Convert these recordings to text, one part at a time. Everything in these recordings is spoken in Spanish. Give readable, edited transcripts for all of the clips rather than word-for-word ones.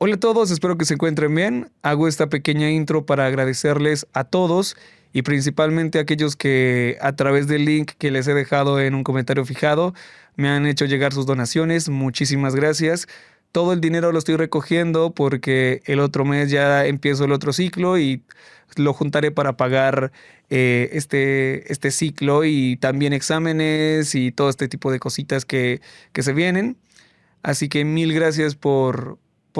Hola a todos, espero que se encuentren bien. Hago esta pequeña intro para agradecerles a todos y principalmente a aquellos que a través del link que les he dejado en un comentario fijado me han hecho llegar sus donaciones. Muchísimas gracias. Todo el dinero lo estoy recogiendo porque el otro mes ya empiezo el otro ciclo y lo juntaré para pagar este ciclo y también exámenes y todo este tipo de cositas que se vienen. Así que mil gracias por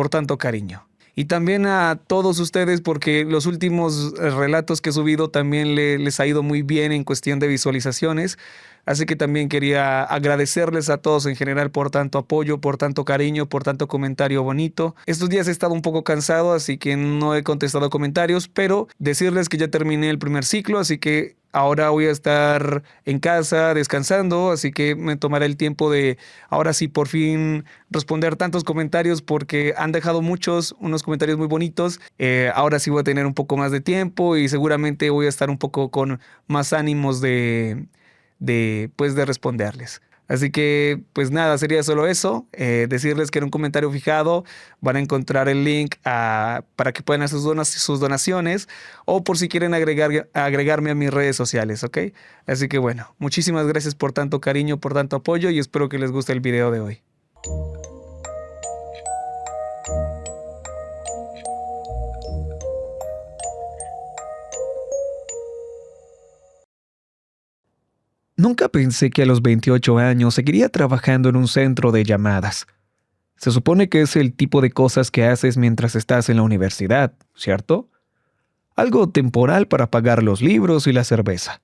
tanto cariño. Y también a todos ustedes porque los últimos relatos que he subido también les ha ido muy bien en cuestión de visualizaciones. Así que también quería agradecerles a todos en general por tanto apoyo, por tanto cariño, por tanto comentario bonito. Estos días he estado un poco cansado, así que no he contestado comentarios, pero decirles que ya terminé el primer ciclo, así que ahora voy a estar en casa descansando, así que me tomaré el tiempo de ahora sí por fin responder tantos comentarios porque han dejado unos comentarios muy bonitos. Ahora sí voy a tener un poco más de tiempo y seguramente voy a estar un poco con más ánimos de responderles. Así que, pues nada, sería solo eso. Decirles que en un comentario fijado van a encontrar el link para que puedan hacer sus donaciones o por si quieren agregarme a mis redes sociales, ¿ok? Así que bueno, muchísimas gracias por tanto cariño, por tanto apoyo y espero que les guste el video de hoy. Nunca pensé que a los 28 años seguiría trabajando en un centro de llamadas. Se supone que es el tipo de cosas que haces mientras estás en la universidad, ¿cierto? Algo temporal para pagar los libros y la cerveza.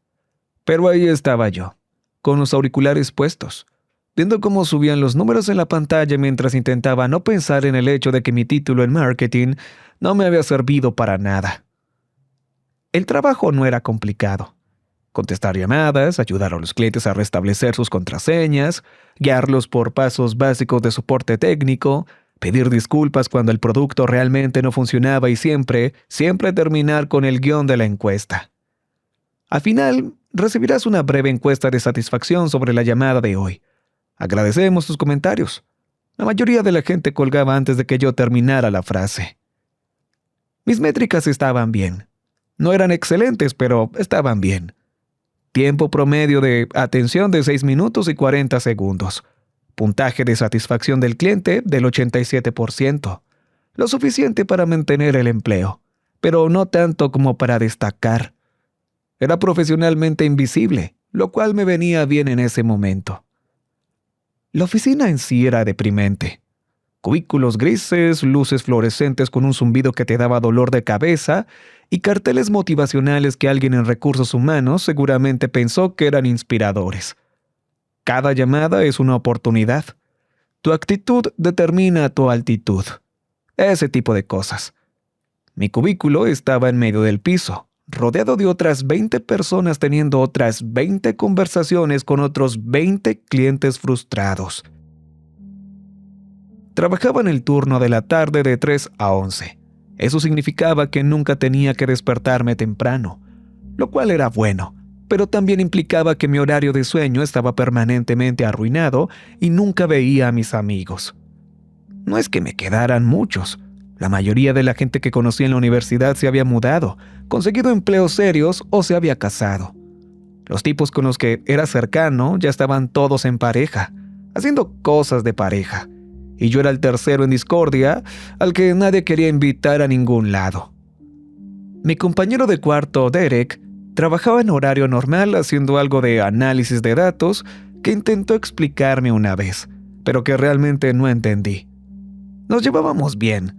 Pero ahí estaba yo, con los auriculares puestos, viendo cómo subían los números en la pantalla mientras intentaba no pensar en el hecho de que mi título en marketing no me había servido para nada. El trabajo no era complicado. Contestar llamadas, ayudar a los clientes a restablecer sus contraseñas, guiarlos por pasos básicos de soporte técnico, pedir disculpas cuando el producto realmente no funcionaba y siempre terminar con el guión de la encuesta. Al final, recibirás una breve encuesta de satisfacción sobre la llamada de hoy. Agradecemos tus comentarios. La mayoría de la gente colgaba antes de que yo terminara la frase. Mis métricas estaban bien. No eran excelentes, pero estaban bien. Tiempo promedio de atención de 6 minutos y 40 segundos. Puntaje de satisfacción del cliente del 87%. Lo suficiente para mantener el empleo, pero no tanto como para destacar. Era profesionalmente invisible, lo cual me venía bien en ese momento. La oficina en sí era deprimente. Cubículos grises, luces fluorescentes con un zumbido que te daba dolor de cabeza y carteles motivacionales que alguien en recursos humanos seguramente pensó que eran inspiradores. Cada llamada es una oportunidad. Tu actitud determina tu altitud. Ese tipo de cosas. Mi cubículo estaba en medio del piso, rodeado de otras 20 personas teniendo otras 20 conversaciones con otros 20 clientes frustrados. Trabajaba en el turno de la tarde de 3 a 11. Eso significaba que nunca tenía que despertarme temprano, lo cual era bueno, pero también implicaba que mi horario de sueño estaba permanentemente arruinado y nunca veía a mis amigos. No es que me quedaran muchos. La mayoría de la gente que conocí en la universidad se había mudado, conseguido empleos serios o se había casado. Los tipos con los que era cercano ya estaban todos en pareja, haciendo cosas de pareja. Y yo era el tercero en discordia, al que nadie quería invitar a ningún lado. Mi compañero de cuarto, Derek, trabajaba en horario normal haciendo algo de análisis de datos que intentó explicarme una vez, pero que realmente no entendí. Nos llevábamos bien.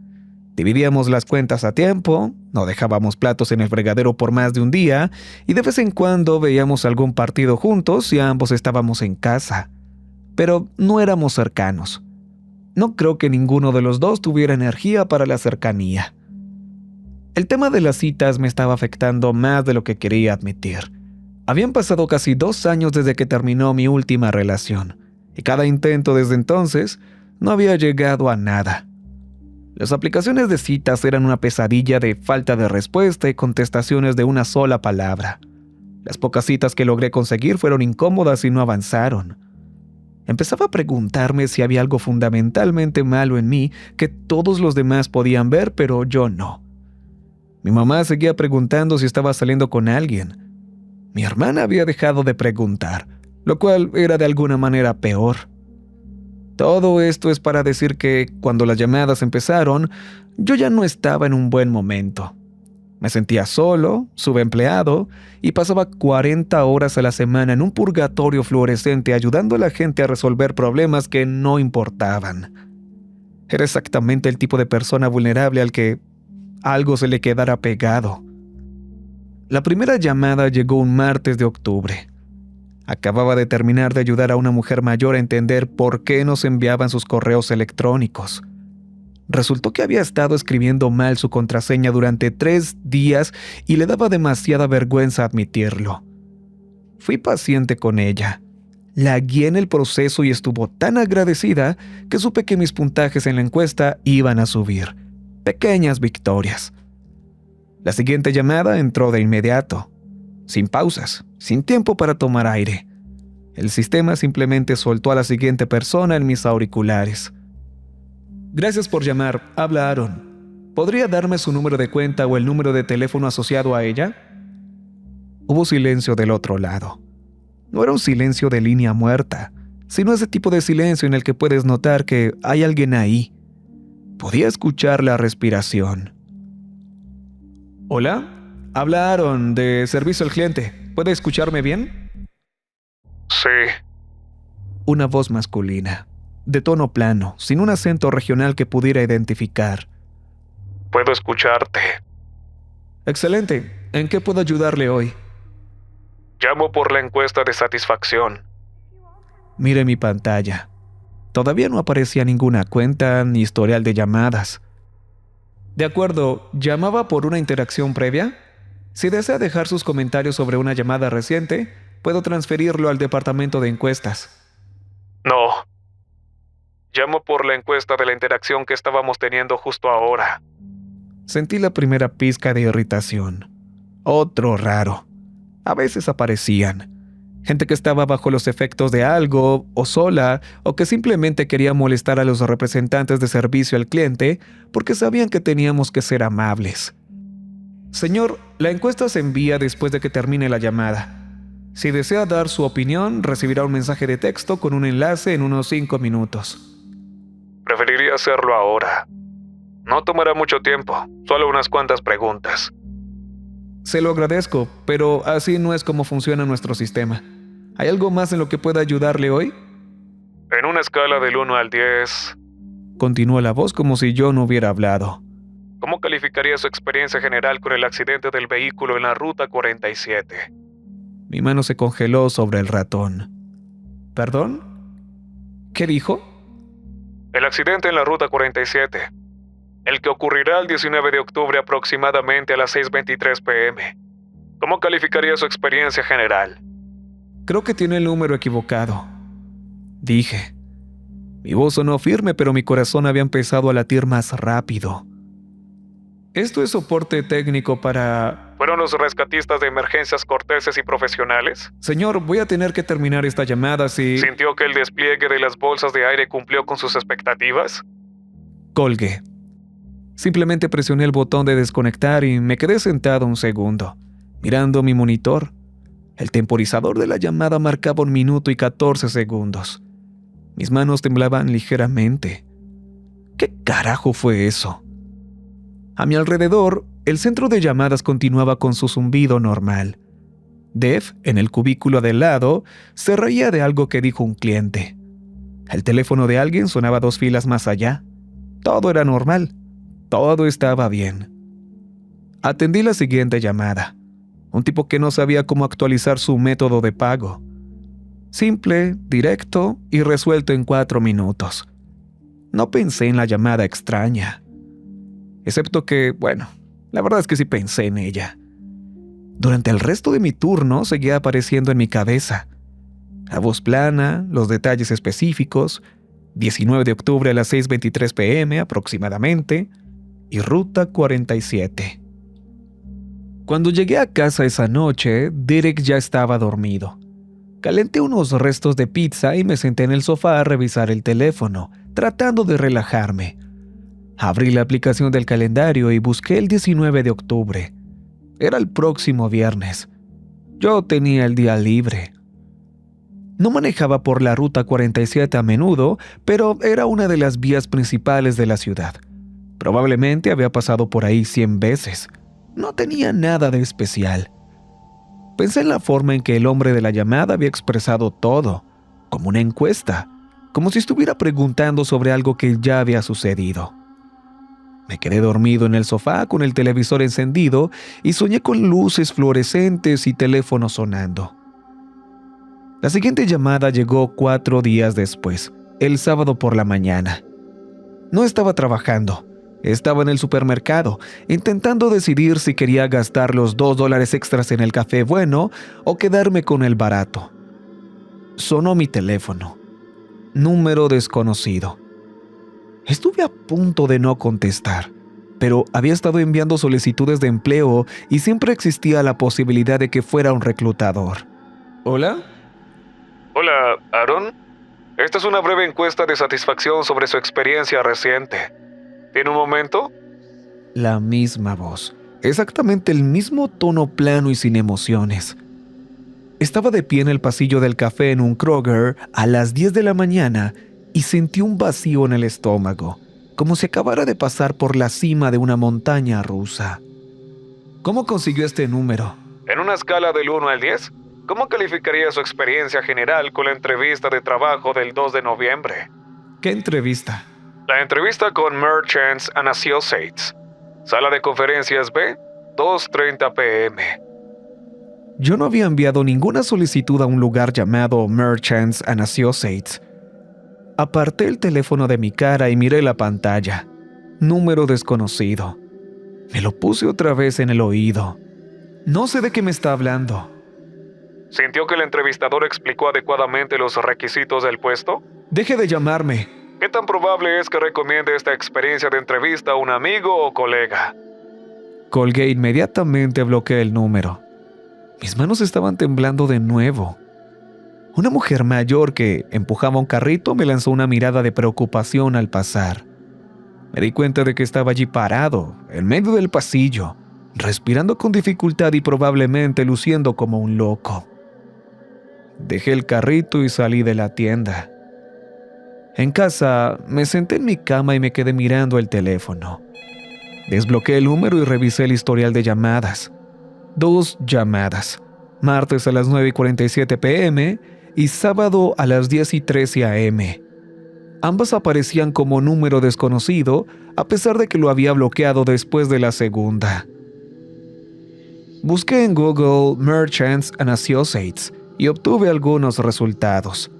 Dividíamos las cuentas a tiempo, no dejábamos platos en el fregadero por más de un día y de vez en cuando veíamos algún partido juntos y ambos estábamos en casa. Pero no éramos cercanos. No creo que ninguno de los dos tuviera energía para la cercanía. El tema de las citas me estaba afectando más de lo que quería admitir. Habían pasado casi 2 años desde que terminó mi última relación, y cada intento desde entonces no había llegado a nada. Las aplicaciones de citas eran una pesadilla de falta de respuesta y contestaciones de una sola palabra. Las pocas citas que logré conseguir fueron incómodas y no avanzaron. Empezaba a preguntarme si había algo fundamentalmente malo en mí que todos los demás podían ver, pero yo no. Mi mamá seguía preguntando si estaba saliendo con alguien. Mi hermana había dejado de preguntar, lo cual era de alguna manera peor. Todo esto es para decir que, cuando las llamadas empezaron, yo ya no estaba en un buen momento. Me sentía solo, subempleado, y pasaba 40 horas a la semana en un purgatorio fluorescente ayudando a la gente a resolver problemas que no importaban. Era exactamente el tipo de persona vulnerable al que algo se le quedara pegado. La primera llamada llegó un martes de octubre. Acababa de terminar de ayudar a una mujer mayor a entender por qué nos enviaban sus correos electrónicos. Resultó que había estado escribiendo mal su contraseña durante 3 días y le daba demasiada vergüenza admitirlo. Fui paciente con ella. La guié en el proceso y estuvo tan agradecida que supe que mis puntajes en la encuesta iban a subir. Pequeñas victorias. La siguiente llamada entró de inmediato, sin pausas, sin tiempo para tomar aire. El sistema simplemente soltó a la siguiente persona en mis auriculares. Gracias por llamar, habla Aaron. ¿Podría darme su número de cuenta o el número de teléfono asociado a ella? Hubo silencio del otro lado. No era un silencio de línea muerta, sino ese tipo de silencio en el que puedes notar que hay alguien ahí. Podía escuchar la respiración. Hola, habla Aaron de servicio al cliente. ¿Puede escucharme bien? Sí. Una voz masculina, de tono plano, sin un acento regional que pudiera identificar. Puedo escucharte. Excelente. ¿En qué puedo ayudarle hoy? Llamo por la encuesta de satisfacción. Mire mi pantalla. Todavía no aparecía ninguna cuenta ni historial de llamadas. De acuerdo, ¿llamaba por una interacción previa? Si desea dejar sus comentarios sobre una llamada reciente, puedo transferirlo al departamento de encuestas. No. Llamo por la encuesta de la interacción que estábamos teniendo justo ahora. Sentí la primera pizca de irritación. Otro raro. A veces aparecían. Gente que estaba bajo los efectos de algo, o sola, o que simplemente quería molestar a los representantes de servicio al cliente porque sabían que teníamos que ser amables. Señor, la encuesta se envía después de que termine la llamada. Si desea dar su opinión, recibirá un mensaje de texto con un enlace en unos 5 minutos. Preferiría hacerlo ahora. No tomará mucho tiempo, solo unas cuantas preguntas. Se lo agradezco, pero así no es como funciona nuestro sistema. ¿Hay algo más en lo que pueda ayudarle hoy? En una escala del 1 al 10, Continuó la voz como si yo no hubiera hablado. ¿cómo calificaría su experiencia general con el accidente del vehículo en la Ruta 47? Mi mano se congeló sobre el ratón. ¿Perdón? ¿Qué dijo? El accidente en la Ruta 47. El que ocurrirá el 19 de octubre aproximadamente a las 6:23 p.m. ¿Cómo calificaría su experiencia general? Creo que tiene el número equivocado, dije. Mi voz sonó firme, pero mi corazón había empezado a latir más rápido. ¿Esto es soporte técnico para...? ¿Fueron los rescatistas de emergencias corteses y profesionales? Señor, voy a tener que terminar esta llamada si... ¿Sintió que el despliegue de las bolsas de aire cumplió con sus expectativas? Colgué. Simplemente presioné el botón de desconectar y me quedé sentado un segundo, mirando mi monitor. El temporizador de la llamada marcaba 1 minuto y 14 segundos. Mis manos temblaban ligeramente. ¿Qué carajo fue eso? A mi alrededor, el centro de llamadas continuaba con su zumbido normal. Dev, en el cubículo de lado, se reía de algo que dijo un cliente. El teléfono de alguien sonaba 2 filas más allá. Todo era normal. Todo estaba bien. Atendí la siguiente llamada. Un tipo que no sabía cómo actualizar su método de pago. Simple, directo y resuelto en 4 minutos. No pensé en la llamada extraña. Excepto que, bueno, la verdad es que sí pensé en ella. Durante el resto de mi turno seguía apareciendo en mi cabeza. La voz plana, los detalles específicos, 19 de octubre a las 6:23 p.m. aproximadamente, y Ruta 47. Cuando llegué a casa esa noche, Derek ya estaba dormido. Calenté unos restos de pizza y me senté en el sofá a revisar el teléfono, tratando de relajarme. Abrí la aplicación del calendario y busqué el 19 de octubre. Era el próximo viernes. Yo tenía el día libre. No manejaba por la Ruta 47 a menudo, pero era una de las vías principales de la ciudad. Probablemente había pasado por ahí 100 veces. No tenía nada de especial. Pensé en la forma en que el hombre de la llamada había expresado todo, como una encuesta, como si estuviera preguntando sobre algo que ya había sucedido. Me quedé dormido en el sofá con el televisor encendido y soñé con luces fluorescentes y teléfono sonando. La siguiente llamada llegó 4 días después, el sábado por la mañana. No estaba trabajando. Estaba en el supermercado, intentando decidir si quería gastar los $2 extras en el café bueno o quedarme con el barato. Sonó mi teléfono. Número desconocido. Estuve a punto de no contestar, pero había estado enviando solicitudes de empleo y siempre existía la posibilidad de que fuera un reclutador. ¿Hola? Hola, Aaron. Esta es una breve encuesta de satisfacción sobre su experiencia reciente. ¿Tiene un momento? La misma voz, exactamente el mismo tono plano y sin emociones. Estaba de pie en el pasillo del café en un Kroger a las 10 de la mañana y sentí un vacío en el estómago, como si acabara de pasar por la cima de una montaña rusa. ¿Cómo consiguió este número? En una escala del 1 al 10, ¿cómo calificaría su experiencia general con la entrevista de trabajo del 2 de noviembre? ¿Qué entrevista? La entrevista con Merchants and Associates. Sala de conferencias B, 2:30 p.m. Yo no había enviado ninguna solicitud a un lugar llamado Merchants and Associates. Aparté el teléfono de mi cara y miré la pantalla. Número desconocido. Me lo puse otra vez en el oído. No sé de qué me está hablando. ¿Sintió que el entrevistador explicó adecuadamente los requisitos del puesto? Deje de llamarme. ¿Qué tan probable es que recomiende esta experiencia de entrevista a un amigo o colega? Colgué inmediatamente, bloqueé el número. Mis manos estaban temblando de nuevo. Una mujer mayor que empujaba un carrito me lanzó una mirada de preocupación al pasar. Me di cuenta de que estaba allí parado, en medio del pasillo, respirando con dificultad y probablemente luciendo como un loco. Dejé el carrito y salí de la tienda. En casa, me senté en mi cama y me quedé mirando el teléfono. Desbloqueé el número y revisé el historial de llamadas. 2 llamadas, martes a las 9:47 p.m. y sábado a las 10:13 a.m. Ambas aparecían como número desconocido, a pesar de que lo había bloqueado después de la segunda. Busqué en Google Merchants and Associates y obtuve algunos resultados.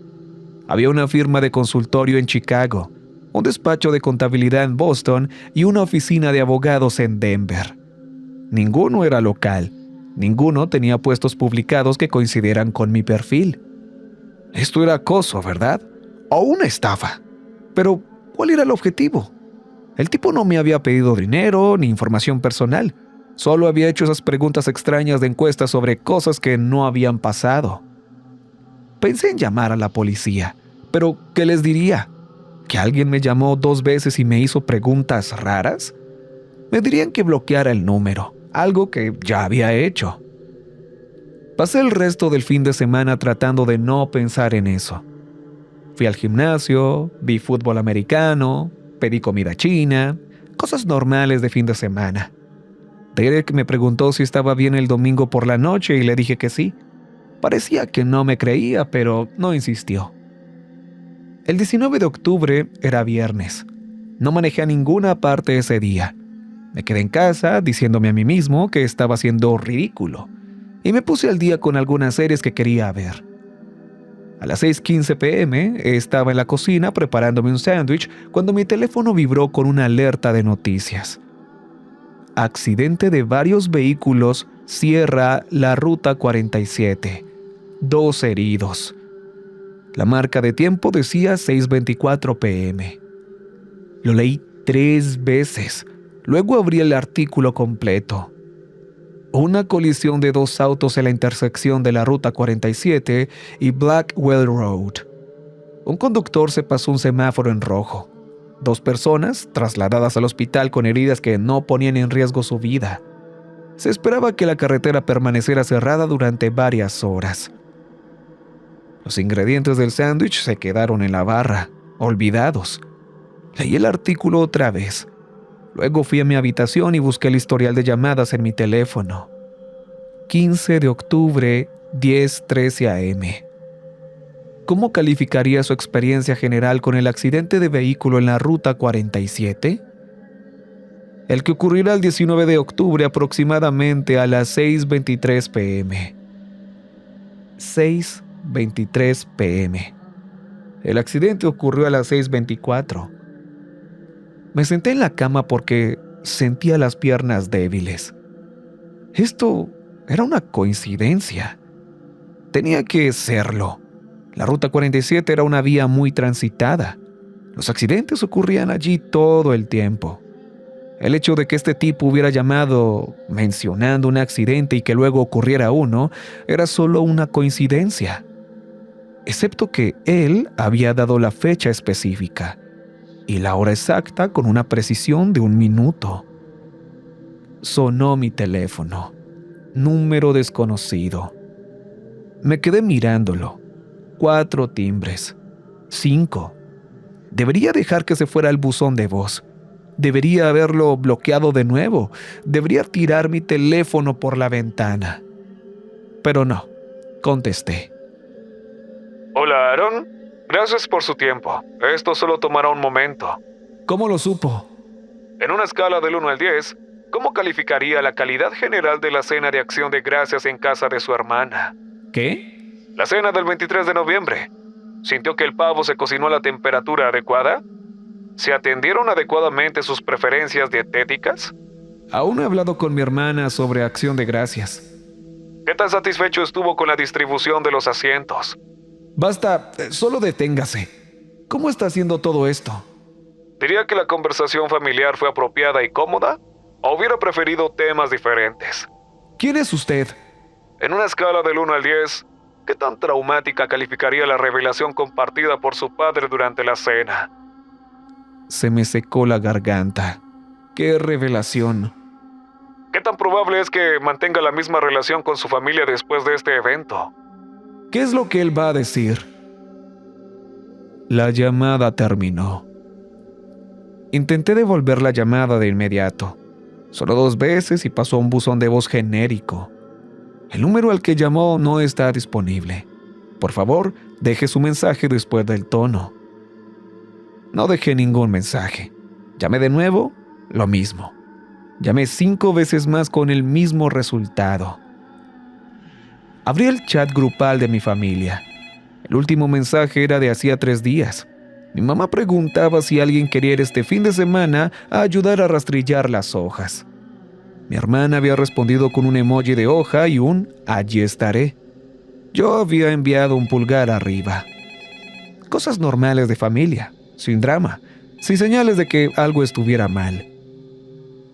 Había una firma de consultorio en Chicago, un despacho de contabilidad en Boston y una oficina de abogados en Denver. Ninguno era local, ninguno tenía puestos publicados que coincidieran con mi perfil. Esto era acoso, ¿verdad? O una estafa. Pero, ¿cuál era el objetivo? El tipo no me había pedido dinero ni información personal. Solo había hecho esas preguntas extrañas de encuestas sobre cosas que no habían pasado. Pensé en llamar a la policía, pero ¿qué les diría? ¿Que alguien me llamó 2 veces y me hizo preguntas raras? Me dirían que bloqueara el número, algo que ya había hecho. Pasé el resto del fin de semana tratando de no pensar en eso. Fui al gimnasio, vi fútbol americano, pedí comida china, cosas normales de fin de semana. Derek me preguntó si estaba bien el domingo por la noche y le dije que sí. Parecía que no me creía, pero no insistió. El 19 de octubre era viernes. No manejé a ninguna parte ese día. Me quedé en casa diciéndome a mí mismo que estaba siendo ridículo y me puse al día con algunas series que quería ver. A las 6:15 p.m. estaba en la cocina preparándome un sándwich cuando mi teléfono vibró con una alerta de noticias. Accidente de varios vehículos cierra la Ruta 47. 2 heridos. La marca de tiempo decía 6:24 p.m. Lo leí 3 veces. Luego abrí el artículo completo. Una colisión de dos autos en la intersección de la Ruta 47 y Blackwell Road. Un conductor se pasó un semáforo en rojo. 2 personas trasladadas al hospital con heridas que no ponían en riesgo su vida. Se esperaba que la carretera permaneciera cerrada durante varias horas. Los ingredientes del sándwich se quedaron en la barra, olvidados. Leí el artículo otra vez. Luego fui a mi habitación y busqué el historial de llamadas en mi teléfono. 15 de octubre, 10:13 a.m. ¿Cómo calificaría su experiencia general con el accidente de vehículo en la Ruta 47? El que ocurrirá el 19 de octubre aproximadamente a las 6:23 p.m. 6:23 p.m. El accidente ocurrió a las 6:24. Me senté en la cama porque sentía las piernas débiles. Esto era una coincidencia. Tenía que serlo. La Ruta 47 era una vía muy transitada. Los accidentes ocurrían allí todo el tiempo. El hecho de que este tipo hubiera llamado mencionando un accidente y que luego ocurriera uno era solo una coincidencia. Excepto que él había dado la fecha específica y la hora exacta con una precisión de 1 minuto. Sonó mi teléfono. Número desconocido. Me quedé mirándolo. 4 timbres. 5. Debería dejar que se fuera el buzón de voz. Debería haberlo bloqueado de nuevo. Debería tirar mi teléfono por la ventana. Pero no. Contesté. Hola, Aaron. Gracias por su tiempo. Esto solo tomará un momento. ¿Cómo lo supo? En una escala del 1 al 10, ¿cómo calificaría la calidad general de la cena de acción de gracias en casa de su hermana? ¿Qué? La cena del 23 de noviembre. ¿Sintió que el pavo se cocinó a la temperatura adecuada? ¿Se atendieron adecuadamente sus preferencias dietéticas? Aún no he hablado con mi hermana sobre acción de gracias. ¿Qué tan satisfecho estuvo con la distribución de los asientos? Basta, solo deténgase. ¿Cómo está haciendo todo esto? ¿Diría que la conversación familiar fue apropiada y cómoda? ¿O hubiera preferido temas diferentes? ¿Quién es usted? En una escala del 1 al 10, ¿qué tan traumática calificaría la revelación compartida por su padre durante la cena? Se me secó la garganta. ¡Qué revelación! ¿Qué tan probable es que mantenga la misma relación con su familia después de este evento? ¿Qué es lo que él va a decir? La llamada terminó. Intenté devolver la llamada de inmediato. Solo 2 veces y pasó a un buzón de voz genérico. El número al que llamó no está disponible. Por favor, deje su mensaje después del tono. No dejé ningún mensaje. Llamé de nuevo, lo mismo. Llamé 5 veces más con el mismo resultado. Abrí el chat grupal de mi familia. El último mensaje era de hacía 3 días. Mi mamá preguntaba si alguien quería ir este fin de semana a ayudar a rastrillar las hojas. Mi hermana había respondido con un emoji de hoja y un "allí estaré". Yo había enviado un pulgar arriba. Cosas normales de familia, sin drama, sin señales de que algo estuviera mal.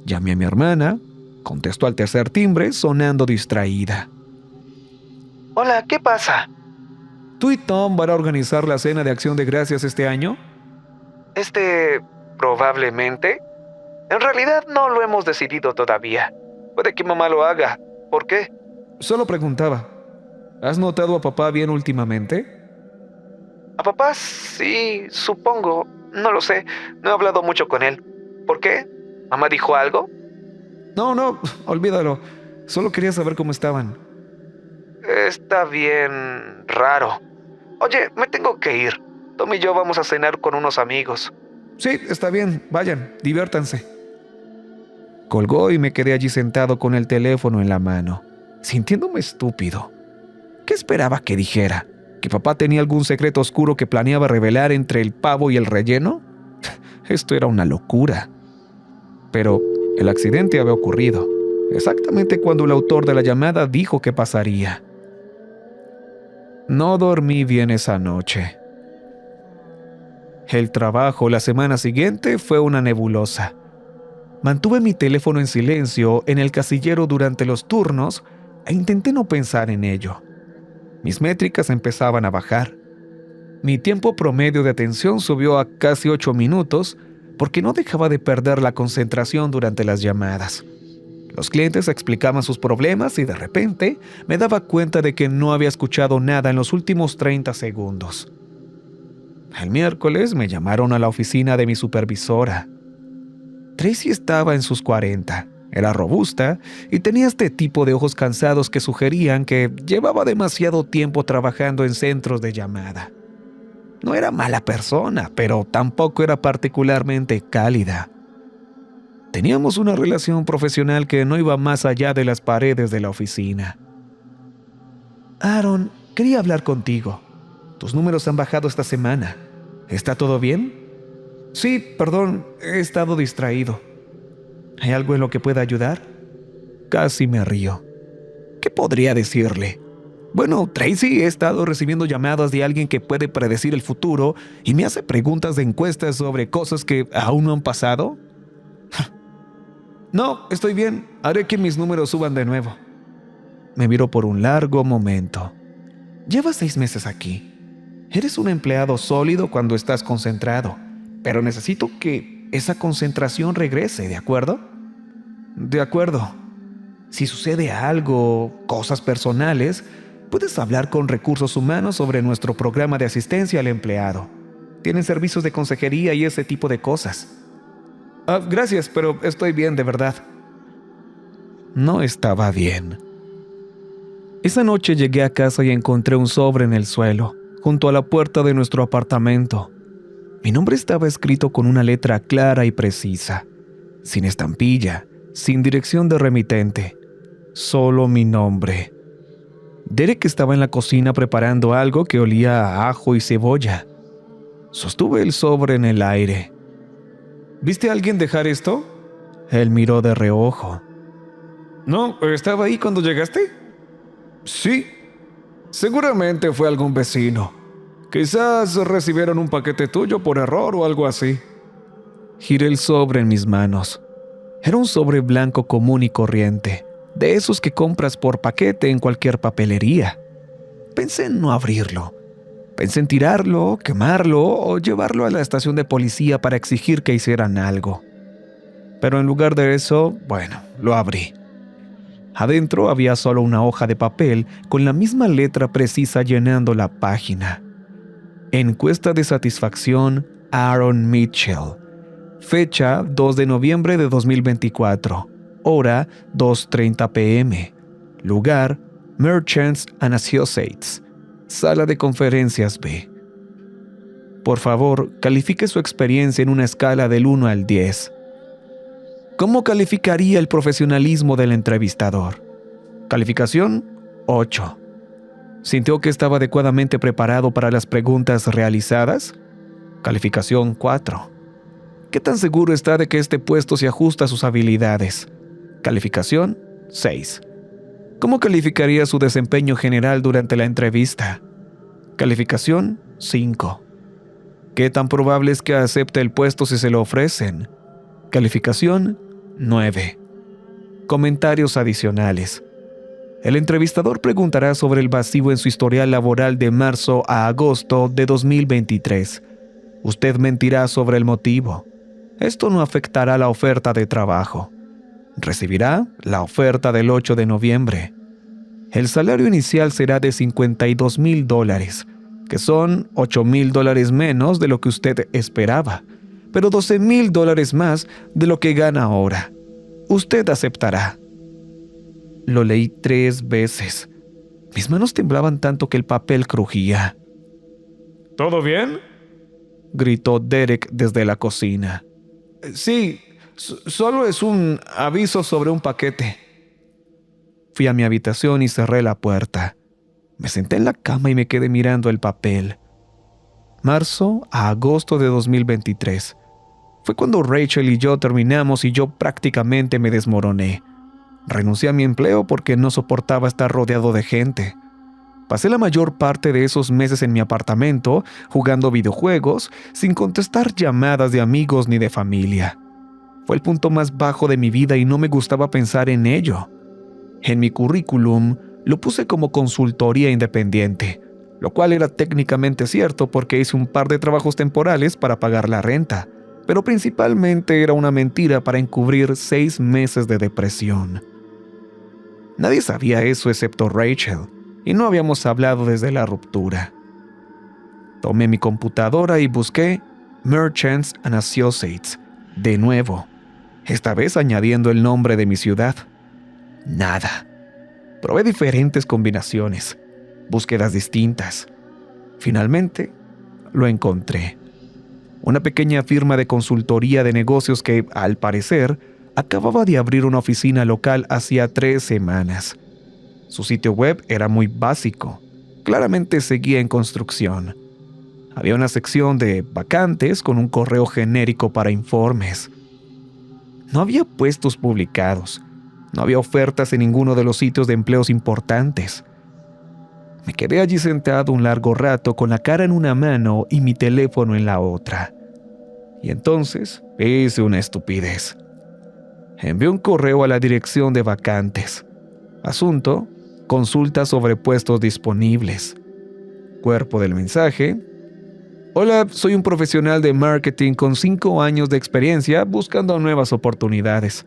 Llamé a mi hermana, contestó al tercer timbre sonando distraída. Hola, ¿qué pasa? ¿Tú y Tom van a organizar la cena de acción de gracias este año? Probablemente. En realidad no lo hemos decidido todavía. Puede que mamá lo haga. ¿Por qué? Solo preguntaba. ¿Has notado a papá bien últimamente? A papá sí, supongo. No lo sé. No he hablado mucho con él. ¿Por qué? ¿Mamá dijo algo? No, olvídalo. Solo quería saber cómo estaban. Está bien raro. Oye, me tengo que ir. Tom y yo vamos a cenar con unos amigos. Sí, está bien. Vayan, diviértanse. Colgó y me quedé allí sentado con el teléfono en la mano, sintiéndome estúpido. ¿Qué esperaba que dijera? ¿Que papá tenía algún secreto oscuro que planeaba revelar entre el pavo y el relleno? Esto era una locura. Pero el accidente había ocurrido, exactamente cuando el autor de la llamada dijo que pasaría. No dormí bien esa noche. El trabajo la semana siguiente fue una nebulosa. Mantuve mi teléfono en silencio en el casillero durante los turnos e intenté no pensar en ello. Mis métricas empezaban a bajar. Mi tiempo promedio de atención subió a casi 8 minutos porque no dejaba de perder la concentración durante las llamadas. Los clientes explicaban sus problemas y de repente me daba cuenta de que no había escuchado nada en los últimos 30 segundos. El miércoles me llamaron a la oficina de mi supervisora. Tracy estaba en sus 40, era robusta y tenía este tipo de ojos cansados que sugerían que llevaba demasiado tiempo trabajando en centros de llamada. No era mala persona, pero tampoco era particularmente cálida. Teníamos una relación profesional que no iba más allá de las paredes de la oficina. Aaron, quería hablar contigo. Tus números han bajado esta semana. ¿Está todo bien? Sí, perdón, he estado distraído. ¿Hay algo en lo que pueda ayudar? Casi me río. ¿Qué podría decirle? Bueno, Tracy, he estado recibiendo llamadas de alguien que puede predecir el futuro y me hace preguntas de encuestas sobre cosas que aún no han pasado. No, estoy bien. Haré que mis números suban de nuevo. Me miró por un largo momento. Llevas 6 meses aquí. Eres un empleado sólido cuando estás concentrado, pero necesito que esa concentración regrese, ¿de acuerdo? De acuerdo. Si sucede algo, cosas personales, puedes hablar con Recursos Humanos sobre nuestro programa de asistencia al empleado. Tienen servicios de consejería y ese tipo de cosas. Gracias, pero estoy bien, de verdad. No estaba bien. Esa noche llegué a casa y encontré un sobre en el suelo, junto a la puerta de nuestro apartamento. Mi nombre estaba escrito con una letra clara y precisa, sin estampilla, sin dirección de remitente, solo mi nombre. Derek estaba en la cocina preparando algo que olía a ajo y cebolla. Sostuve el sobre en el aire. ¿Viste a alguien dejar esto? Él miró de reojo. No, ¿estaba ahí cuando llegaste? Sí. Seguramente fue algún vecino. Quizás recibieron un paquete tuyo por error o algo así. Giré el sobre en mis manos. Era un sobre blanco común y corriente, de esos que compras por paquete en cualquier papelería. Pensé en no abrirlo. Pensé en tirarlo, quemarlo o llevarlo a la estación de policía para exigir que hicieran algo. Pero en lugar de eso, lo abrí. Adentro había solo una hoja de papel con la misma letra precisa llenando la página. Encuesta de satisfacción Aaron Mitchell. Fecha 2 de noviembre de 2024. Hora 2:30 p.m. Lugar Merchants and Associates. Sala de conferencias B. Por favor, califique su experiencia en una escala del 1 al 10. ¿Cómo calificaría el profesionalismo del entrevistador? Calificación 8. ¿Sintió que estaba adecuadamente preparado para las preguntas realizadas? Calificación 4. ¿Qué tan seguro está de que este puesto se ajusta a sus habilidades? Calificación 6. ¿Cómo calificaría su desempeño general durante la entrevista? Calificación 5. ¿Qué tan probable es que acepte el puesto si se lo ofrecen? Calificación 9. Comentarios adicionales. El entrevistador preguntará sobre el vacío en su historial laboral de marzo a agosto de 2023. Usted mentirá sobre el motivo. Esto no afectará la oferta de trabajo. Recibirá la oferta del 8 de noviembre. El salario inicial será de $52,000, que son $8,000 menos de lo que usted esperaba, pero $12,000 más de lo que gana ahora. Usted aceptará. Lo leí 3 veces. Mis manos temblaban tanto que el papel crujía. ¿Todo bien? Gritó Derek desde la cocina. Sí, solo es un aviso sobre un paquete. Fui a mi habitación y cerré la puerta. Me senté en la cama y me quedé mirando el papel. Marzo a agosto de 2023. Fue cuando Rachel y yo terminamos y yo prácticamente me desmoroné. Renuncié a mi empleo porque no soportaba estar rodeado de gente. Pasé la mayor parte de esos meses en mi apartamento, jugando videojuegos, sin contestar llamadas de amigos ni de familia. Fue el punto más bajo de mi vida y no me gustaba pensar en ello. En mi currículum lo puse como consultoría independiente, lo cual era técnicamente cierto porque hice un par de trabajos temporales para pagar la renta, pero principalmente era una mentira para encubrir 6 meses de depresión. Nadie sabía eso excepto Rachel, y no habíamos hablado desde la ruptura. Tomé mi computadora y busqué Merchants and Associates, de nuevo, esta vez añadiendo el nombre de mi ciudad. Nada. Probé diferentes combinaciones, búsquedas distintas. Finalmente, lo encontré. Una pequeña firma de consultoría de negocios que, al parecer, acababa de abrir una oficina local hacía 3 semanas. Su sitio web era muy básico. Claramente seguía en construcción. Había una sección de vacantes con un correo genérico para informes. No había puestos publicados. No había ofertas en ninguno de los sitios de empleos importantes. Me quedé allí sentado un largo rato con la cara en una mano y mi teléfono en la otra. Y entonces hice una estupidez. Envié un correo a la dirección de vacantes. Asunto: consulta sobre puestos disponibles. Cuerpo del mensaje: hola, soy un profesional de marketing con 5 años de experiencia buscando nuevas oportunidades.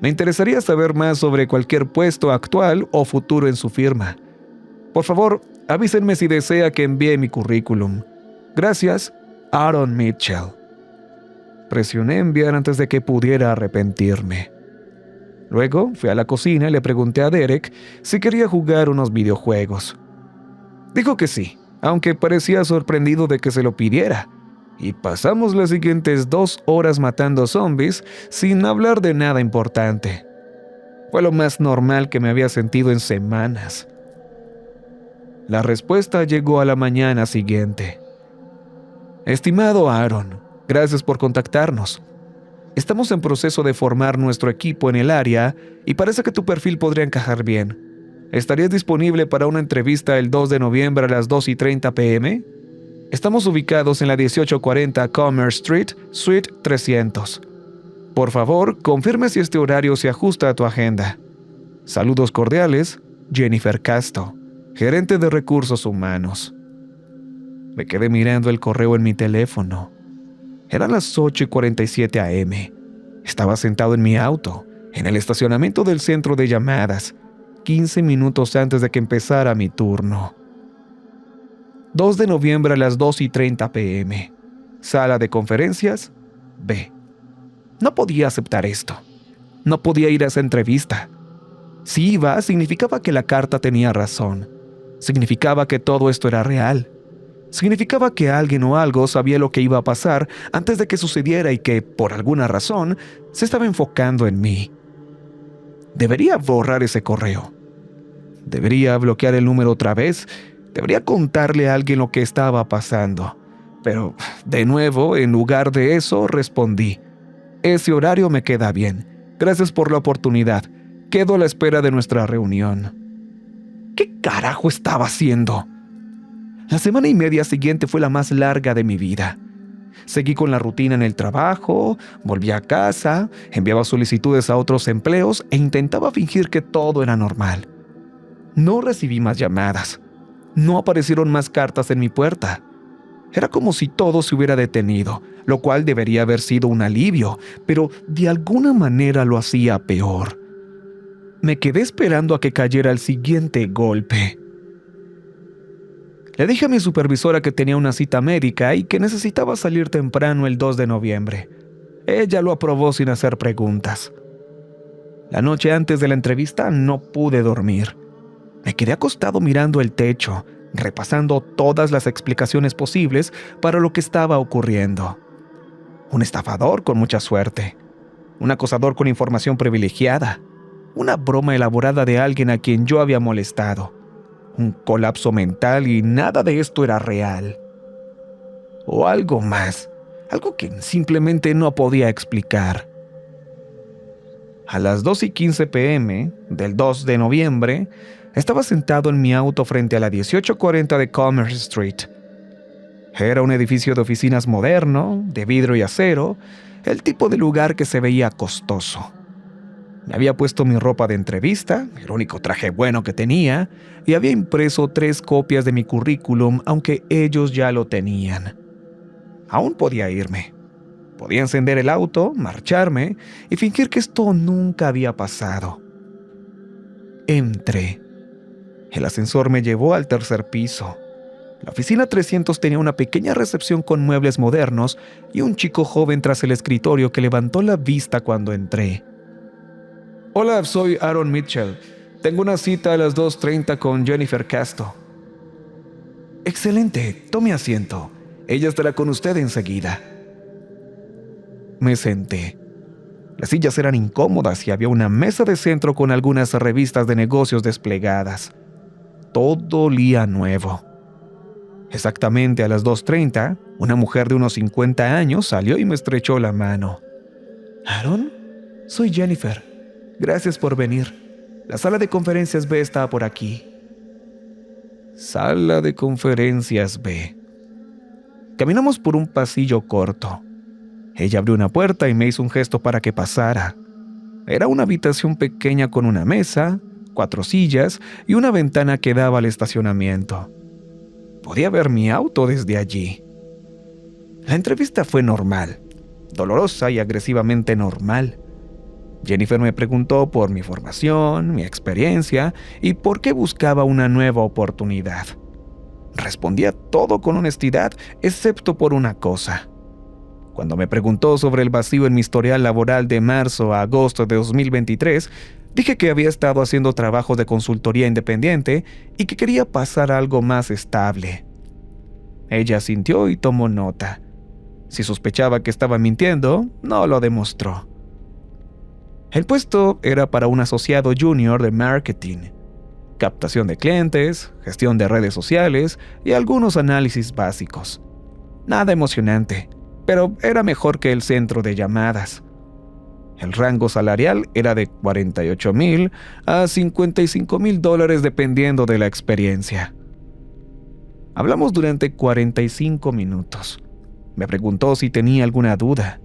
Me interesaría saber más sobre cualquier puesto actual o futuro en su firma. Por favor, avísenme si desea que envíe mi currículum. Gracias, Aaron Mitchell. Presioné enviar antes de que pudiera arrepentirme. Luego fui a la cocina y le pregunté a Derek si quería jugar unos videojuegos. Dijo que sí, aunque parecía sorprendido de que se lo pidiera. Y pasamos las siguientes 2 horas matando zombies sin hablar de nada importante. Fue lo más normal que me había sentido en semanas. La respuesta llegó a la mañana siguiente. Estimado Aaron, gracias por contactarnos. Estamos en proceso de formar nuestro equipo en el área y parece que tu perfil podría encajar bien. ¿Estarías disponible para una entrevista el 2 de noviembre a las 2:30 p.m.? Estamos ubicados en la 1840 Commerce Street, Suite 300. Por favor, confirme si este horario se ajusta a tu agenda. Saludos cordiales, Jennifer Casto, gerente de recursos humanos. Me quedé mirando el correo en mi teléfono. Eran las 8:47 a.m. Estaba sentado en mi auto, en el estacionamiento del centro de llamadas, 15 minutos antes de que empezara mi turno. 2 de noviembre a las 2:30 p.m. Sala de conferencias, B. No podía aceptar esto. No podía ir a esa entrevista. Si iba, significaba que la carta tenía razón. Significaba que todo esto era real. Significaba que alguien o algo sabía lo que iba a pasar antes de que sucediera y que, por alguna razón, se estaba enfocando en mí. Debería borrar ese correo. Debería bloquear el número otra vez. Debería contarle a alguien lo que estaba pasando. Pero, de nuevo, en lugar de eso, respondí: ese horario me queda bien. Gracias por la oportunidad. Quedo a la espera de nuestra reunión. ¿Qué carajo estaba haciendo? La semana y media siguiente fue la más larga de mi vida. Seguí con la rutina en el trabajo, volví a casa, enviaba solicitudes a otros empleos e intentaba fingir que todo era normal. No recibí más llamadas. No aparecieron más cartas en mi puerta. Era como si todo se hubiera detenido, lo cual debería haber sido un alivio, pero de alguna manera lo hacía peor. Me quedé esperando a que cayera el siguiente golpe. Le dije a mi supervisora que tenía una cita médica y que necesitaba salir temprano el 2 de noviembre. Ella lo aprobó sin hacer preguntas. La noche antes de la entrevista no pude dormir. Me quedé acostado mirando el techo, repasando todas las explicaciones posibles para lo que estaba ocurriendo. Un estafador con mucha suerte. Un acosador con información privilegiada. Una broma elaborada de alguien a quien yo había molestado. Un colapso mental y nada de esto era real. O algo más, algo que simplemente no podía explicar. A las 2:15 p.m. del 2 de noviembre, estaba sentado en mi auto frente a la 1840 de Commerce Street. Era un edificio de oficinas moderno, de vidrio y acero, el tipo de lugar que se veía costoso. Me había puesto mi ropa de entrevista, el único traje bueno que tenía, y había impreso 3 copias de mi currículum, aunque ellos ya lo tenían. Aún podía irme. Podía encender el auto, marcharme y fingir que esto nunca había pasado. Entré. El ascensor me llevó al 3er piso. La oficina 300 tenía una pequeña recepción con muebles modernos y un chico joven tras el escritorio que levantó la vista cuando entré. «Hola, soy Aaron Mitchell. Tengo una cita a las 2:30 con Jennifer Casto». «Excelente, tome asiento. Ella estará con usted enseguida». Me senté. Las sillas eran incómodas y había una mesa de centro con algunas revistas de negocios desplegadas. Todo olía nuevo. Exactamente a las 2:30, una mujer de unos 50 años salió y me estrechó la mano. «¿Aaron? Soy Jennifer. Gracias por venir. La sala de conferencias B está por aquí». Sala de conferencias B. Caminamos por un pasillo corto. Ella abrió una puerta y me hizo un gesto para que pasara. Era una habitación pequeña con una mesa, 4 sillas y una ventana que daba al estacionamiento. Podía ver mi auto desde allí. La entrevista fue normal, dolorosa y agresivamente normal. Jennifer me preguntó por mi formación, mi experiencia y por qué buscaba una nueva oportunidad. Respondía todo con honestidad, excepto por una cosa. Cuando me preguntó sobre el vacío en mi historial laboral de marzo a agosto de 2023, dije que había estado haciendo trabajos de consultoría independiente y que quería pasar a algo más estable. Ella asintió y tomó nota. Si sospechaba que estaba mintiendo, no lo demostró. El puesto era para un asociado junior de marketing, captación de clientes, gestión de redes sociales y algunos análisis básicos. Nada emocionante, pero era mejor que el centro de llamadas. El rango salarial era de $48,000 a $55,000 dependiendo de la experiencia. Hablamos durante 45 minutos. Me preguntó si tenía alguna duda.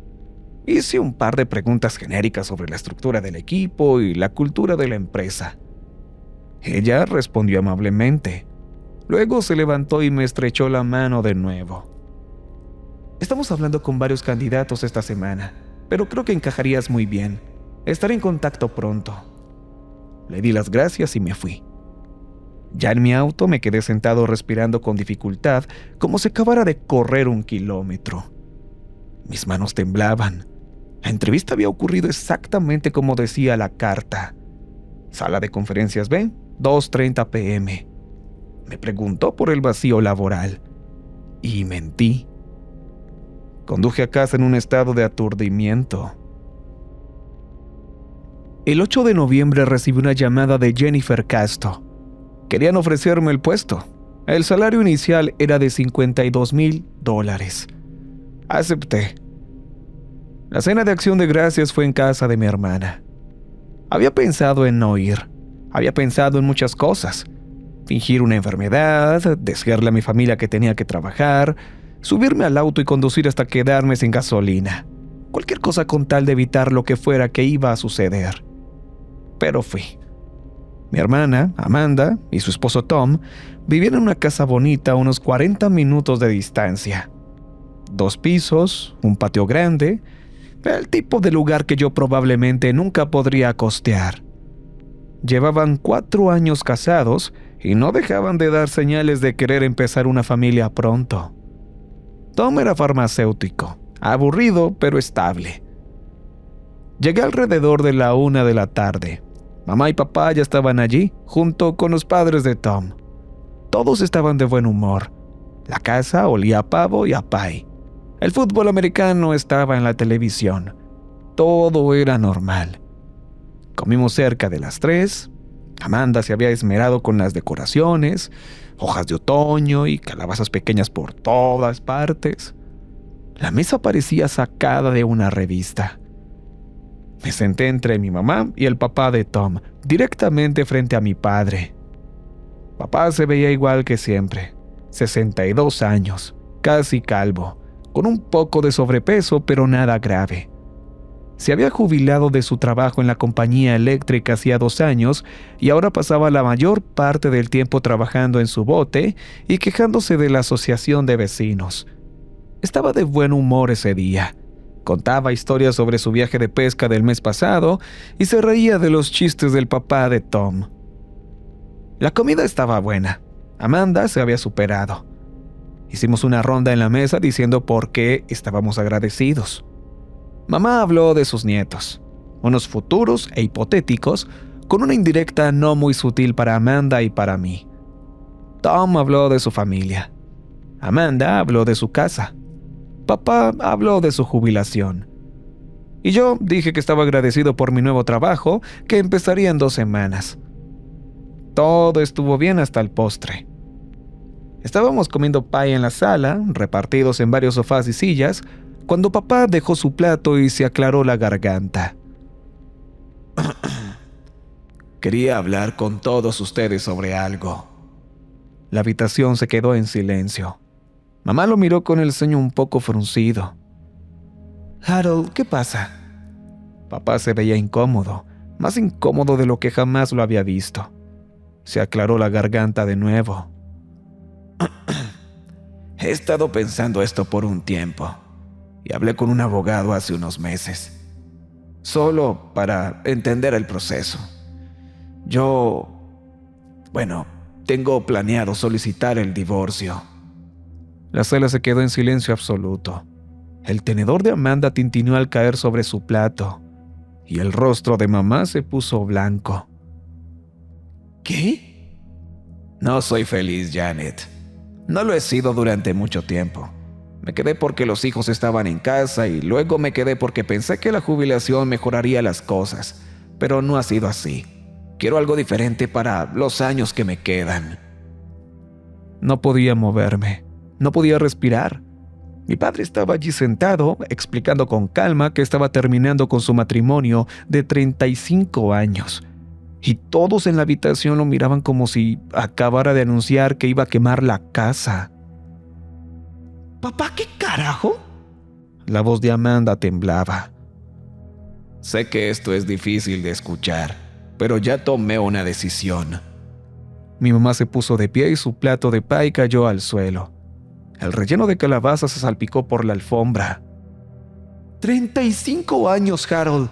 Hice un par de preguntas genéricas sobre la estructura del equipo y la cultura de la empresa. Ella respondió amablemente. Luego se levantó y me estrechó la mano de nuevo. «Estamos hablando con varios candidatos esta semana, pero creo que encajarías muy bien. Estaré en contacto pronto». Le di las gracias y me fui. Ya en mi auto me quedé sentado respirando con dificultad, como si acabara de correr 1 kilómetro. Mis manos temblaban. La entrevista había ocurrido exactamente como decía la carta. Sala de conferencias B, 2:30 p.m. Me preguntó por el vacío laboral. Y mentí. Conduje a casa en un estado de aturdimiento. El 8 de noviembre recibí una llamada de Jennifer Casto. Querían ofrecerme el puesto. El salario inicial era de $52,000. Acepté. La cena de acción de gracias fue en casa de mi hermana. Había pensado en no ir. Había pensado en muchas cosas. Fingir una enfermedad, decirle a mi familia que tenía que trabajar, subirme al auto y conducir hasta quedarme sin gasolina. Cualquier cosa con tal de evitar lo que fuera que iba a suceder. Pero fui. Mi hermana, Amanda, y su esposo Tom vivían en una casa bonita a unos 40 minutos de distancia. 2 pisos, un patio grande, el tipo de lugar que yo probablemente nunca podría costear. Llevaban 4 años casados y no dejaban de dar señales de querer empezar una familia pronto. Tom era farmacéutico, aburrido pero estable. Llegué alrededor de la 1 de la tarde. Mamá y papá ya estaban allí, junto con los padres de Tom. Todos estaban de buen humor. La casa olía a pavo y a pie. El fútbol americano estaba en la televisión. Todo era normal. Comimos cerca de las 3. Amanda se había esmerado con las decoraciones, hojas de otoño y calabazas pequeñas por todas partes. La mesa parecía sacada de una revista. Me senté entre mi mamá y el papá de Tom, directamente frente a mi padre. Papá se veía igual que siempre, 62 años, casi calvo, con un poco de sobrepeso, pero nada grave. Se había jubilado de su trabajo en la compañía eléctrica hacía 2 años y ahora pasaba la mayor parte del tiempo trabajando en su bote y quejándose de la asociación de vecinos. Estaba de buen humor ese día. Contaba historias sobre su viaje de pesca del mes pasado y se reía de los chistes del papá de Tom. La comida estaba buena. Amanda se había superado. Hicimos una ronda en la mesa diciendo por qué estábamos agradecidos. Mamá habló de sus nietos, unos futuros e hipotéticos, con una indirecta no muy sutil para Amanda y para mí. Tom habló de su familia. Amanda habló de su casa. Papá habló de su jubilación. Y yo dije que estaba agradecido por mi nuevo trabajo, que empezaría en 2 semanas. Todo estuvo bien hasta el postre. Estábamos comiendo pie en la sala, repartidos en varios sofás y sillas, cuando papá dejó su plato y se aclaró la garganta. Quería hablar con todos ustedes sobre algo. La habitación se quedó en silencio. Mamá lo miró con el ceño un poco fruncido. Harold, ¿qué pasa? Papá se veía incómodo, más incómodo de lo que jamás lo había visto. Se aclaró la garganta de nuevo. He estado pensando esto por un tiempo y hablé con un abogado hace unos meses, solo para entender el proceso. Tengo planeado solicitar el divorcio. La sala se quedó en silencio absoluto. El tenedor de Amanda tintineó al caer sobre su plato y el rostro de mamá se puso blanco. ¿Qué? No soy feliz, Janet. No lo he sido durante mucho tiempo. Me quedé porque los hijos estaban en casa y luego me quedé porque pensé que la jubilación mejoraría las cosas, pero no ha sido así. Quiero algo diferente para los años que me quedan. No podía moverme, no podía respirar. Mi padre estaba allí sentado, explicando con calma que estaba terminando con su matrimonio de 35 años. Y todos en la habitación lo miraban como si acabara de anunciar que iba a quemar la casa. ¿Papá, qué carajo? La voz de Amanda temblaba. Sé que esto es difícil de escuchar, pero ya tomé una decisión. Mi mamá se puso de pie y su plato de pie cayó al suelo. El relleno de calabaza se salpicó por la alfombra. 35 años, Harold.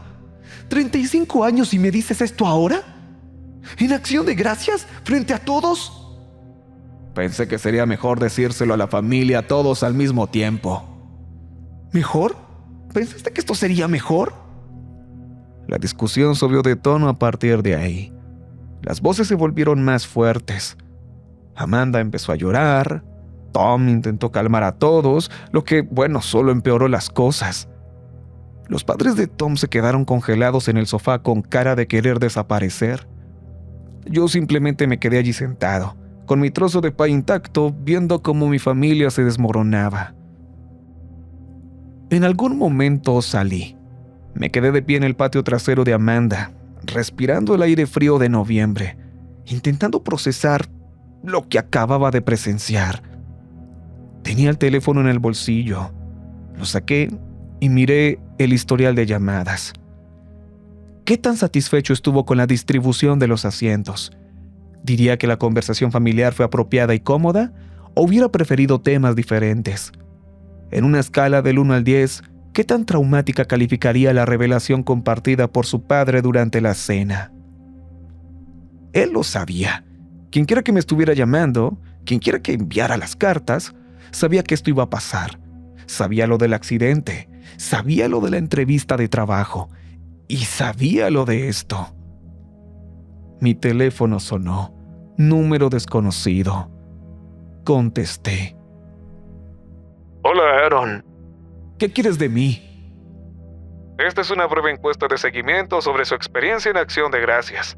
35 años y me dices esto ahora. ¿En acción de gracias? ¿Frente a todos? Pensé que sería mejor decírselo a la familia, a todos al mismo tiempo. ¿Mejor? ¿Pensaste que esto sería mejor? La discusión subió de tono a partir de ahí. Las voces se volvieron más fuertes. Amanda empezó a llorar. Tom intentó calmar a todos, lo que, solo empeoró las cosas. Los padres de Tom se quedaron congelados en el sofá con cara de querer desaparecer. Yo simplemente me quedé allí sentado, con mi trozo de pie intacto, viendo cómo mi familia se desmoronaba. En algún momento salí. Me quedé de pie en el patio trasero de Amanda, respirando el aire frío de noviembre, intentando procesar lo que acababa de presenciar. Tenía el teléfono en el bolsillo. Lo saqué y miré el historial de llamadas. ¿Qué tan satisfecho estuvo con la distribución de los asientos? ¿Diría que la conversación familiar fue apropiada y cómoda? ¿O hubiera preferido temas diferentes? En una escala del 1 al 10, ¿qué tan traumática calificaría la revelación compartida por su padre durante la cena? Él lo sabía. Quienquiera que me estuviera llamando, quienquiera que enviara las cartas, sabía que esto iba a pasar. Sabía lo del accidente, sabía lo de la entrevista de trabajo y sabía lo de esto. Mi teléfono sonó. Número desconocido. Contesté. Hola, Aaron. ¿Qué quieres de mí? Esta es una breve encuesta de seguimiento sobre su experiencia en Acción de Gracias.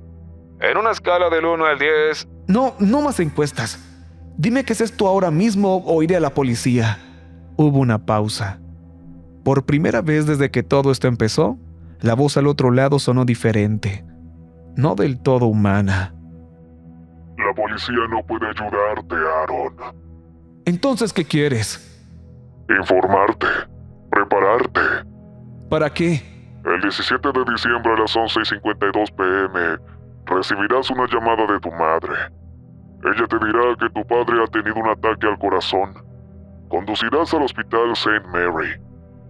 En una escala del 1 al 10... No más encuestas. Dime qué es esto ahora mismo o iré a la policía. Hubo una pausa. Por primera vez desde que todo esto empezó, la voz al otro lado sonó diferente. No del todo humana. La policía no puede ayudarte, Aaron. Entonces, ¿qué quieres? Informarte. Prepararte. ¿Para qué? El 17 de diciembre a las 11:52 p.m. recibirás una llamada de tu madre. Ella te dirá que tu padre ha tenido un ataque al corazón. Conducirás al hospital St. Mary.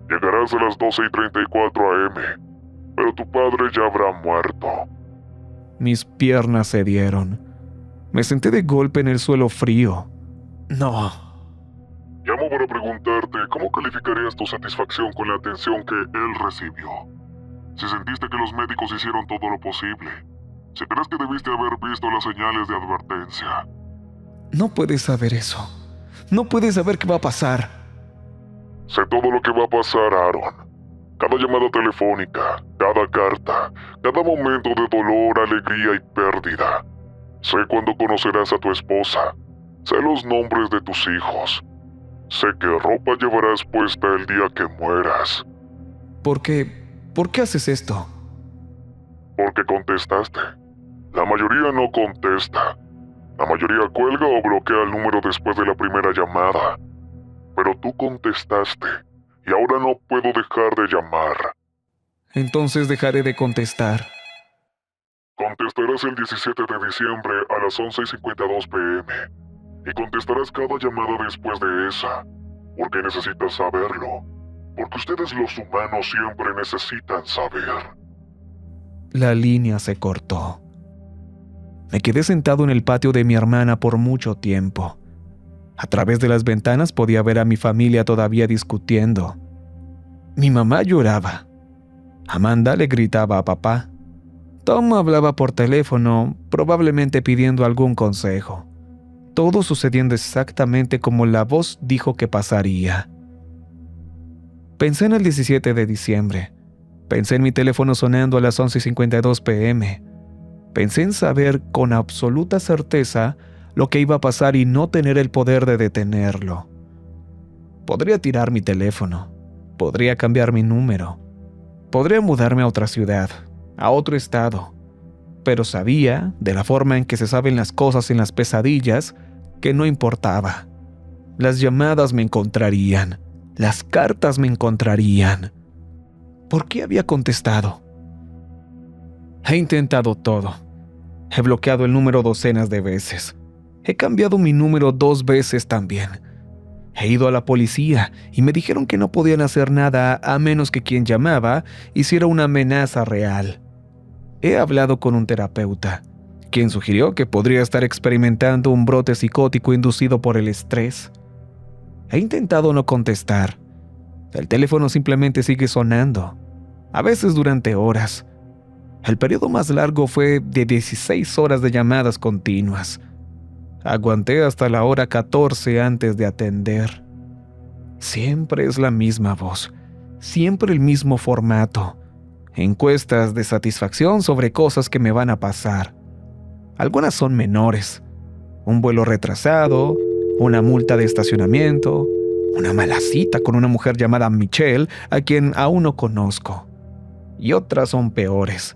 Llegarás a las 12:34 a.m., pero tu padre ya habrá muerto. Mis piernas cedieron. Me senté de golpe en el suelo frío. No. Llamo para preguntarte cómo calificarías tu satisfacción con la atención que él recibió. Si sentiste que los médicos hicieron todo lo posible. Si crees que debiste haber visto las señales de advertencia. No puedes saber eso. No puedes saber qué va a pasar. Sé todo lo que va a pasar, Aaron. Cada llamada telefónica, cada carta, cada momento de dolor, alegría y pérdida. Sé cuándo conocerás a tu esposa. Sé los nombres de tus hijos. Sé qué ropa llevarás puesta el día que mueras. ¿Por qué haces esto? Porque contestaste. La mayoría no contesta. La mayoría cuelga o bloquea el número después de la primera llamada. Pero tú contestaste, y ahora no puedo dejar de llamar. Entonces dejaré de contestar. Contestarás el 17 de diciembre a las 11:52 p.m. Y contestarás cada llamada después de esa, porque necesitas saberlo. Porque ustedes los humanos siempre necesitan saber. La línea se cortó. Me quedé sentado en el patio de mi hermana por mucho tiempo. A través de las ventanas podía ver a mi familia todavía discutiendo. Mi mamá lloraba. Amanda le gritaba a papá. Tom hablaba por teléfono, probablemente pidiendo algún consejo. Todo sucediendo exactamente como la voz dijo que pasaría. Pensé en el 17 de diciembre. Pensé en mi teléfono sonando a las 11:52 p.m. Pensé en saber con absoluta certeza lo que iba a pasar y no tener el poder de detenerlo. Podría tirar mi teléfono. Podría cambiar mi número. Podría mudarme a otra ciudad, a otro estado. Pero sabía, de la forma en que se saben las cosas en las pesadillas, que no importaba. Las llamadas me encontrarían. Las cartas me encontrarían. ¿Por qué había contestado? He intentado todo. He bloqueado el número docenas de veces. He cambiado mi número 2 veces también. He ido a la policía y me dijeron que no podían hacer nada a menos que quien llamaba hiciera una amenaza real. He hablado con un terapeuta, quien sugirió que podría estar experimentando un brote psicótico inducido por el estrés. He intentado no contestar. El teléfono simplemente sigue sonando, a veces durante horas. El periodo más largo fue de 16 horas de llamadas continuas. Aguanté hasta la hora 14 antes de atender. Siempre es la misma voz, siempre el mismo formato. Encuestas de satisfacción sobre cosas que me van a pasar. Algunas son menores. Un vuelo retrasado, una multa de estacionamiento, una mala cita con una mujer llamada Michelle, a quien aún no conozco. Y otras son peores.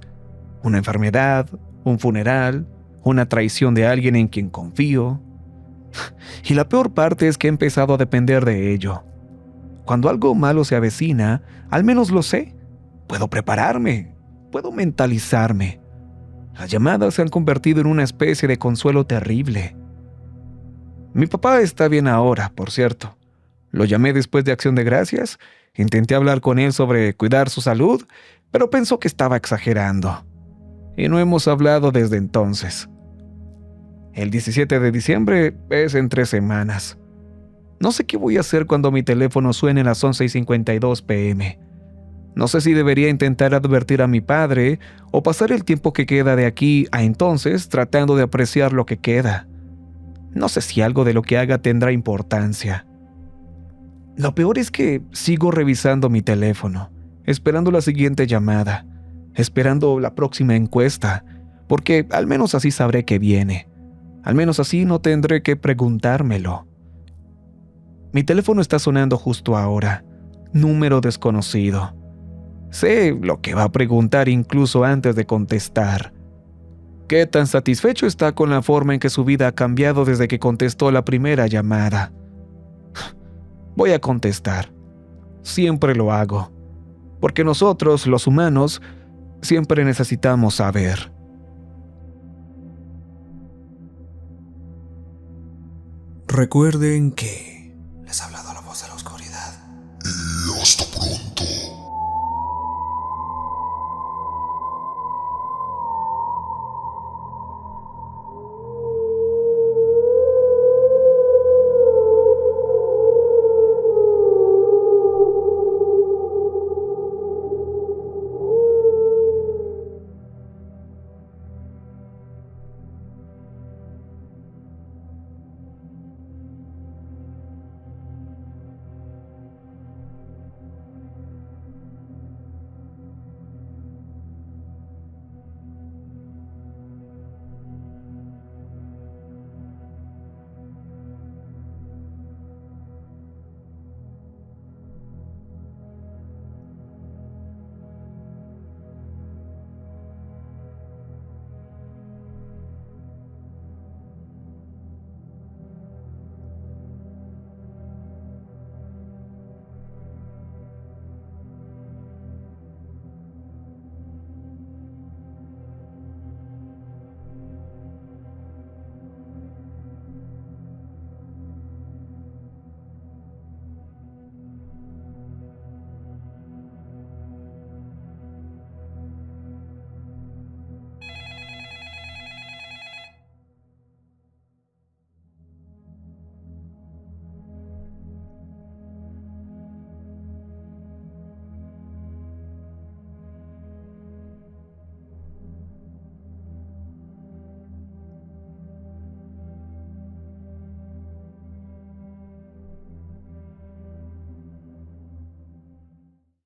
Una enfermedad, un funeral, una traición de alguien en quien confío. Y la peor parte es que he empezado a depender de ello. Cuando algo malo se avecina, al menos lo sé. Puedo prepararme, puedo mentalizarme. Las llamadas se han convertido en una especie de consuelo terrible. Mi papá está bien ahora, por cierto. Lo llamé después de Acción de Gracias, intenté hablar con él sobre cuidar su salud, pero pensó que estaba exagerando. Y no hemos hablado desde entonces. El 17 de diciembre es en 3 semanas. No sé qué voy a hacer cuando mi teléfono suene a las 11:52 p.m. No sé si debería intentar advertir a mi padre o pasar el tiempo que queda de aquí a entonces tratando de apreciar lo que queda. No sé si algo de lo que haga tendrá importancia. Lo peor es que sigo revisando mi teléfono, esperando la siguiente llamada, esperando la próxima encuesta, porque al menos así sabré que viene. Al menos así no tendré que preguntármelo. Mi teléfono está sonando justo ahora. Número desconocido. Sé lo que va a preguntar incluso antes de contestar. ¿Qué tan satisfecho está con la forma en que su vida ha cambiado desde que contestó la primera llamada? Voy a contestar. Siempre lo hago. Porque nosotros, los humanos, siempre necesitamos saber. Recuerden que les habla